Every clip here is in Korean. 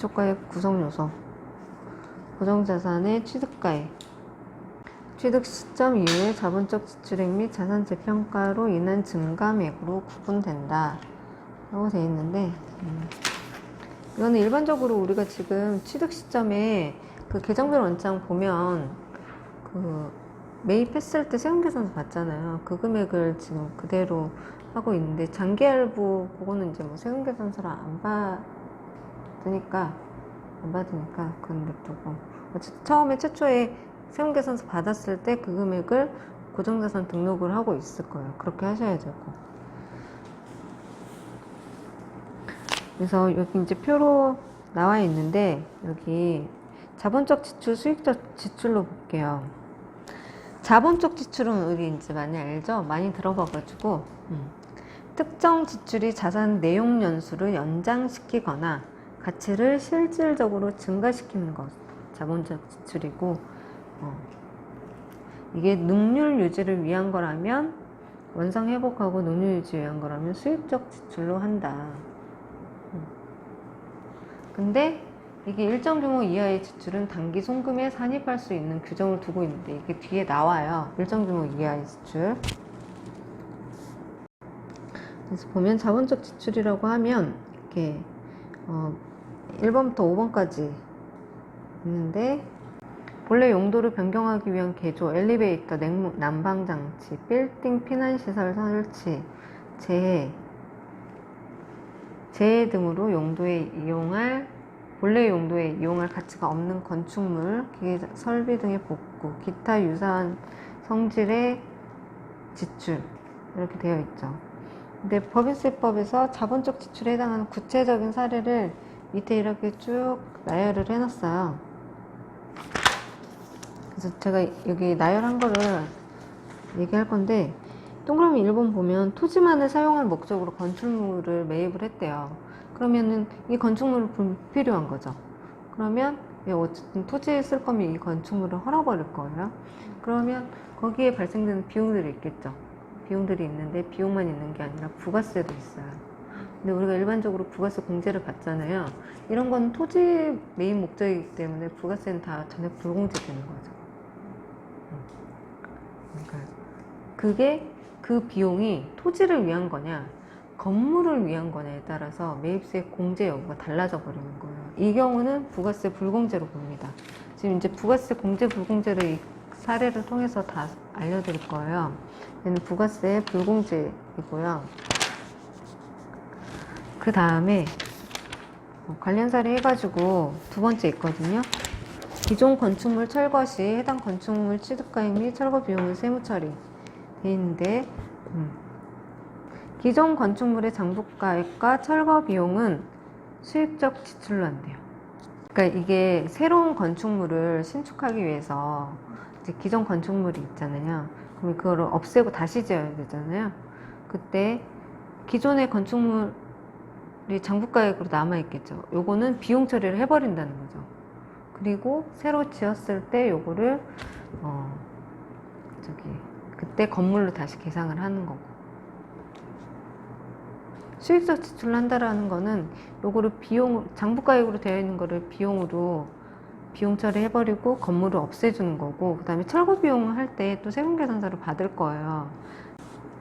시초가액 구성요소, 고정자산의 취득가액, 취득 시점 이후의 자본적 지출액 및 자산 재평가로 인한 증감액으로 구분된다 라고 되어 있는데, 이거는 일반적으로 우리가 지금 취득 시점에 그 계정별 원장 보면 그 매입했을 때 세금계산서 봤잖아요. 그 금액을 지금 그대로 하고 있는데, 장기할부 그거는 이제 뭐 세금계산서를 안 받으니까 그건 냅두고, 처음에 최초에 세금계산서 받았을 때 그 금액을 고정자산 등록을 하고 있을 거예요. 그렇게 하셔야 되고. 그래서 여기 이제 표로 나와 있는데, 여기 자본적 지출, 수익적 지출로 볼게요. 자본적 지출은 우리 이제 많이 알죠? 많이 들어봐가지고, 특정 지출이 자산 내용 연수를 연장시키거나 가치를 실질적으로 증가시키는 것, 자본적 지출이고, 이게 능률 유지를 위한 거라면, 원상 회복하고 능률 유지 위한 거라면 수익적 지출로 한다. 근데 이게 일정 규모 이하의 지출은 단기 송금에 산입할 수 있는 규정을 두고 있는데, 이게 뒤에 나와요. 일정 규모 이하의 지출. 그래서 보면 자본적 지출이라고 하면 이렇게 1번부터 5번까지 있는데, 본래 용도를 변경하기 위한 개조, 엘리베이터, 난방장치, 빌딩, 피난시설 설치, 재해 등으로 본래 용도에 이용할 가치가 없는 건축물, 기계, 설비 등의 복구, 기타 유사한 성질의 지출, 이렇게 되어 있죠. 근데 법인세법에서 자본적 지출에 해당하는 구체적인 사례를 밑에 이렇게 쭉 나열을 해놨어요. 그래서 제가 여기 나열한 거를 얘기할 건데, 동그라미 1번 보면 토지만을 사용할 목적으로 건축물을 매입을 했대요. 그러면은 이 건축물은 불필요한 거죠. 그러면 어쨌든 토지에 쓸 거면 이 건축물을 헐어버릴 거예요. 그러면 거기에 발생되는 비용들이 있겠죠. 비용들이 있는데, 비용만 있는 게 아니라 부가세도 있어요. 근데 우리가 일반적으로 부가세 공제를 받잖아요. 이런 건 토지 매입 목적이기 때문에 부가세는 다 전액 불공제되는 거죠. 그게 그 비용이 토지를 위한 거냐 건물을 위한 거냐에 따라서 매입세 공제 여부가 달라져 버리는 거예요. 이 경우는 부가세 불공제로 봅니다. 지금 이제 부가세 공제 불공제를 이 사례를 통해서 다 알려드릴 거예요. 얘는 부가세 불공제이고요. 그 다음에 관련 사례 해가지고 두 번째 있거든요. 기존 건축물 철거 시 해당 건축물 취득가액 및 철거 비용을 세무 처리 돼 있는데, 기존 건축물의 장부가액과 철거 비용은 수익적 지출로 한대요. 그러니까 이게 새로운 건축물을 신축하기 위해서 이제 기존 건축물이 있잖아요. 그럼 그거를 없애고 다시 지어야 되잖아요. 그때 기존의 건축물이 장부가액으로 남아있겠죠. 요거는 비용 처리를 해버린다는 거죠. 그리고 새로 지었을 때 요거를 그때 건물로 다시 계상을 하는 거고, 수익적 지출을 한다라는 거는 요거를 장부가액으로 되어 있는 거를 비용으로 비용 처리해버리고 건물을 없애주는 거고, 그 다음에 철거 비용을 할 때 또 세금계산서를 받을 거예요.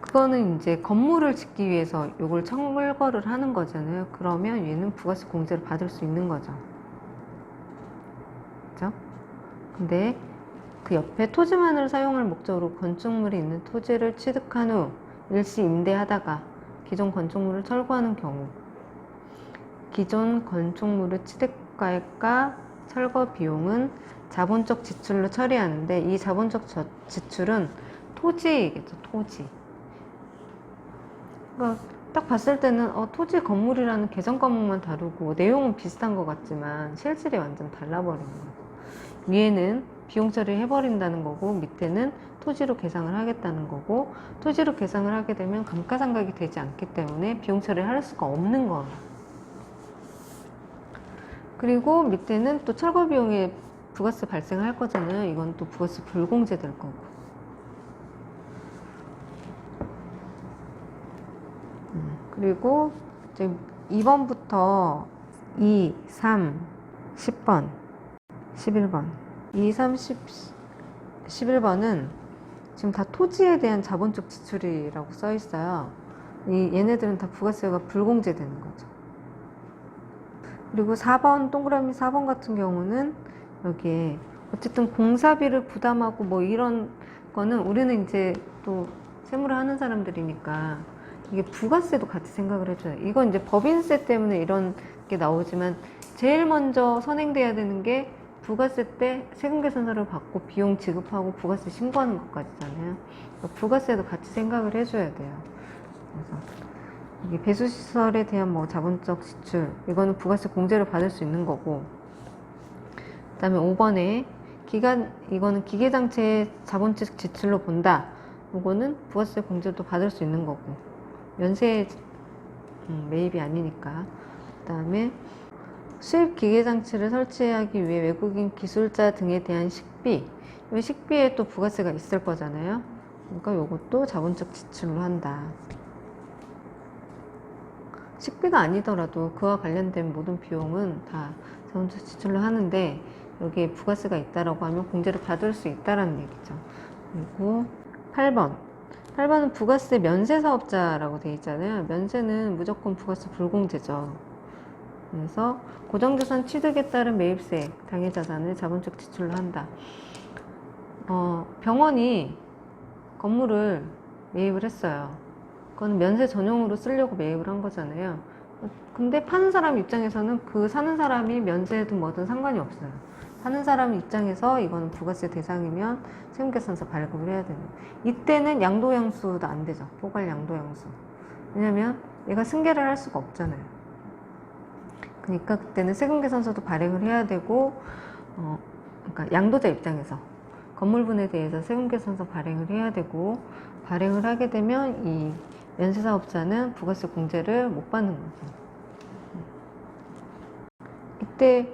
그거는 이제 건물을 짓기 위해서 요걸 철거를 하는 거잖아요. 그러면 얘는 부가세 공제를 받을 수 있는 거죠. 그죠? 근데 그 옆에 토지만을 사용할 목적으로 건축물이 있는 토지를 취득한 후 일시 임대하다가 기존 건축물을 철거하는 경우, 기존 건축물의 취득가액과 철거 비용은 자본적 지출로 처리하는데, 이 자본적 지출은 토지이겠죠. 토지. 그러니까 딱 봤을 때는 토지 건물이라는 개정 과목만 다르고 내용은 비슷한 것 같지만 실질이 완전 달라버리는 거예요. 위에는 비용 처리 해버린다는 거고, 밑에는 토지로 계상을 하겠다는 거고, 토지로 계상을 하게 되면 감가상각이 되지 않기 때문에 비용 처리를 할 수가 없는 거예요. 그리고 밑에는 또 철거 비용에 부가세 발생할 거잖아요. 이건 또 부가세 불공제 될 거고. 그리고 이제 2번부터 2, 3, 10번, 11번. 2, 30, 11번은 지금 다 토지에 대한 자본적 지출이라고 써 있어요. 얘네들은 다 부가세가 불공제 되는 거죠. 그리고 4번, 동그라미 4번 같은 경우는 여기에 어쨌든 공사비를 부담하고 뭐 이런 거는 우리는 이제 또 세무를 하는 사람들이니까 이게 부가세도 같이 생각을 해줘요. 이건 이제 법인세 때문에 이런 게 나오지만 제일 먼저 선행돼야 되는 게 부가세 때 세금계산서를 받고 비용 지급하고 부가세 신고하는 것까지잖아요. 부가세도 같이 생각을 해줘야 돼요. 그래서 이게 배수시설에 대한 뭐 자본적 지출, 이거는 부가세 공제를 받을 수 있는 거고, 그 다음에 5번에 이거는 기계장치의 자본적 지출로 본다. 이거는 부가세 공제도 받을 수 있는 거고, 면세 매입이 아니니까. 그 다음에 수입 기계장치를 설치하기 위해 외국인 기술자 등에 대한 식비, 이 식비에 또 부가세가 있을 거잖아요. 그러니까 이것도 자본적 지출로 한다. 식비가 아니더라도 그와 관련된 모든 비용은 다 자본적 지출로 하는데 여기에 부가세가 있다라고 하면 공제를 받을 수 있다라는 얘기죠. 그리고 8번은 부가세 면세 사업자라고 되어 있잖아요. 면세는 무조건 부가세 불공제죠. 그래서 고정자산 취득에 따른 매입세, 당해자산을 자본적 지출로 한다. 병원이 건물을 매입을 했어요. 그건 면세 전용으로 쓰려고 매입을 한 거잖아요. 근데 파는 사람 입장에서는 그 사는 사람이 면세든 뭐든 상관이 없어요. 사는 사람 입장에서 이거는 부가세 대상이면 세금계산서 발급을 해야 되는. 이때는 양도양수도 안 되죠. 포괄 양도양수. 왜냐면 얘가 승계를 할 수가 없잖아요. 그러니까 그때는 세금계산서도 발행을 해야 되고, 그러니까 양도자 입장에서 건물분에 대해서 세금계산서 발행을 해야 되고, 발행을 하게 되면 이 면세사업자는 부가세 공제를 못 받는 거죠. 이때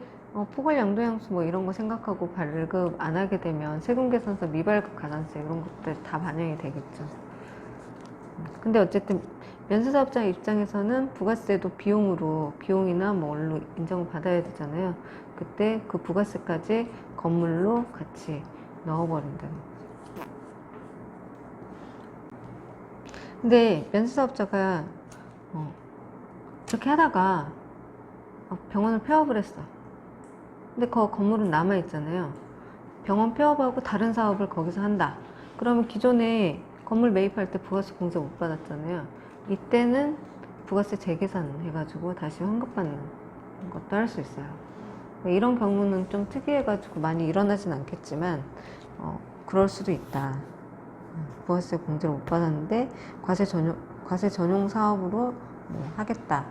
포괄 양도양수 뭐 이런 거 생각하고 발급 안 하게 되면 세금계산서 미발급 가산세 이런 것들 다 반영이 되겠죠. 근데 어쨌든 면세사업자 입장에서는 부가세도 비용이나 뭘로 인정을 받아야 되잖아요. 그때 그 부가세까지 건물로 같이 넣어버린다는 거죠. 근데 면세사업자가 이렇게 하다가 병원을 폐업을 했어. 근데 그 건물은 남아있잖아요. 병원 폐업하고 다른 사업을 거기서 한다. 그러면 기존에 건물 매입할 때 부가세 공제 못 받았잖아요. 이때는 부가세 재계산 해가지고 다시 환급받는 것도 할 수 있어요. 이런 경우는 좀 특이해가지고 많이 일어나진 않겠지만 그럴 수도 있다. 부가세 공제를 못 받았는데 과세 전용 사업으로 뭐 하겠다.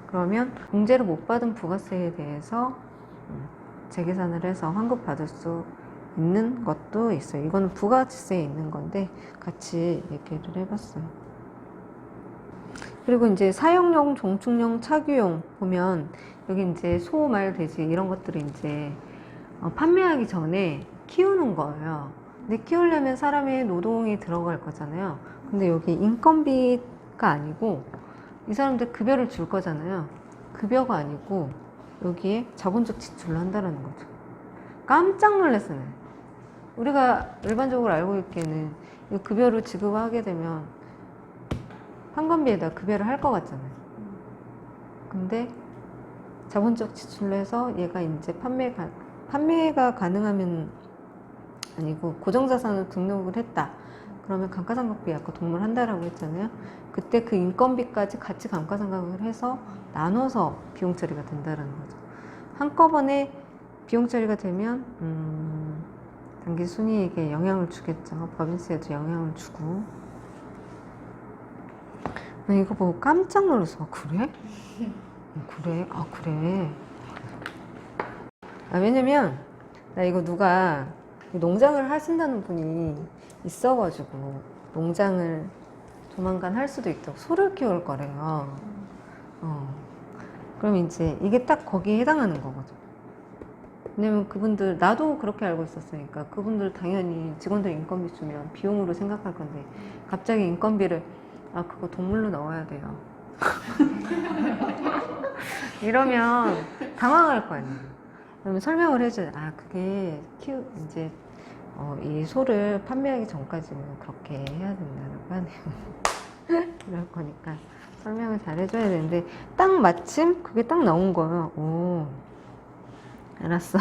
그러면 공제를 못 받은 부가세에 대해서 재계산을 해서 환급받을 수 있는 것도 있어요. 이거는 부가세에 있는 건데 같이 얘기를 해봤어요. 그리고 이제 사용용, 종축용, 차규용 보면 여기 이제 소, 말, 돼지 이런 것들을 이제 판매하기 전에 키우는 거예요. 근데 키우려면 사람의 노동이 들어갈 거잖아요. 근데 여기 인건비가 아니고 이 사람들 급여를 줄 거잖아요. 급여가 아니고 여기에 자본적 지출을 한다는 거죠. 깜짝 놀랐어요. 우리가 일반적으로 알고 있기에는 이 급여를 지급하게 되면 판관비에다 급여를 할 것 같잖아요. 근데 자본적 지출로 해서 얘가 이제 판매가 가능하면 아니고 고정자산으로 등록을 했다. 그러면 감가상각비 아까 동물한다라고 했잖아요. 그때 그 인건비까지 같이 감가상각을 해서 나눠서 비용 처리가 된다는 거죠. 한꺼번에 비용 처리가 되면 단기 순이익에 영향을 주겠죠. 법인세에도 영향을 주고. 이거 보고 깜짝 놀랐어. 그래? 그래? 아, 그래. 왜냐면 나 이거 누가 농장을 하신다는 분이 있어가지고 농장을 조만간 할 수도 있다고 소를 키울 거래요. 그럼 이제 이게 딱 거기에 해당하는 거거든. 왜냐면 그분들, 나도 그렇게 알고 있었으니까 그분들 당연히 직원들 인건비 주면 비용으로 생각할 건데 갑자기 인건비를 그거 동물로 넣어야 돼요. 이러면 당황할 거 아니에요. 그러면 설명을 해줘요. 아, 그게 이제 이 소를 판매하기 전까지는 그렇게 해야 된다고 하네요. 이럴 거니까 설명을 잘 해줘야 되는데, 딱 마침 그게 딱 나온 거예요. 오, 알았어.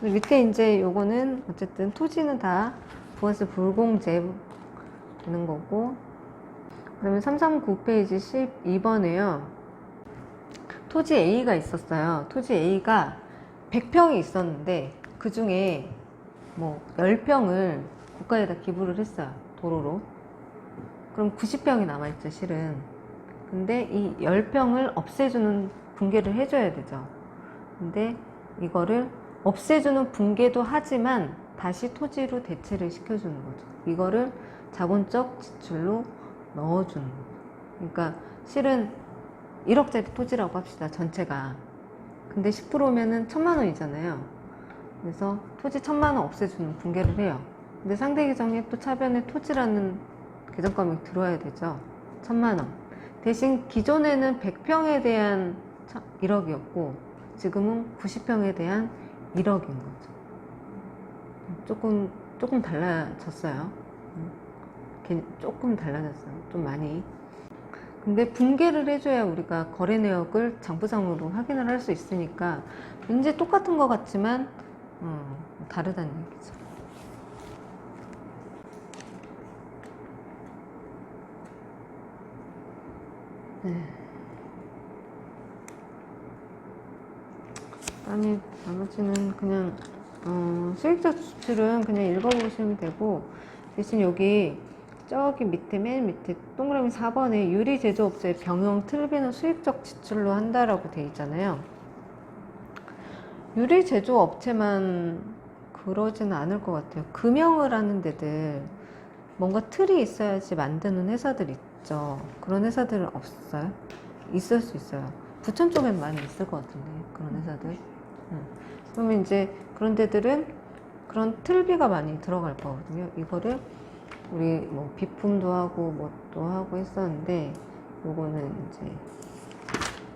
밑에 이제 요거는 어쨌든 토지는 다 부가세 불공제 되는 거고, 그러면 339페이지 12번에요. 토지 A가 있었어요. 토지 A가 100평이 있었는데 그 중에 뭐 10평을 국가에다 기부를 했어요. 도로로. 그럼 90평이 남아있죠, 실은. 근데 이 10평을 없애주는 붕괴를 해줘야 되죠. 근데 이거를 없애주는 붕괴도 하지만 다시 토지로 대체를 시켜주는 거죠. 이거를 자본적 지출로 넣어주는 거예요. 그러니까 실은 1억짜리 토지라고 합시다, 전체가. 근데 10%면은 1000만 원이잖아요. 그래서 토지 1000만 원 없애주는 붕괴를 해요. 근데 상대 계정에 또 차변에 토지라는 계정감이 들어야 되죠. 1000만 원. 대신 기존에는 100평에 대한 1억이었고 지금은 90평에 대한 1억인 거죠. 조금 달라졌어요. 조금 달라졌어요. 좀 많이. 근데 붕괴를 해줘야 우리가 거래 내역을 장부상으로 확인을 할 수 있으니까 왠지 똑같은 것 같지만 다르다는 얘기죠. 네. 아니, 나머지는 그냥 수익적 지출은 그냥 읽어보시면 되고, 대신 여기 저기 밑에 맨 밑에 동그라미 4번에 유리 제조업체 병용 틀비는 수익적 지출로 한다라고 돼 있잖아요. 유리 제조업체만 그러지는 않을 것 같아요. 금형을 하는 데들 뭔가 틀이 있어야지 만드는 회사들 있죠. 그런 회사들은 없어요? 있을 수 있어요. 부천 쪽엔 많이 있을 것 같은데, 그런 회사들. 그러면 이제 그런 데들은 그런 틀비가 많이 들어갈 거거든요. 이거를 우리 뭐 비품도 하고 뭣도 하고 했었는데, 요거는 이제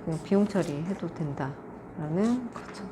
그냥 비용 처리해도 된다라는 거죠.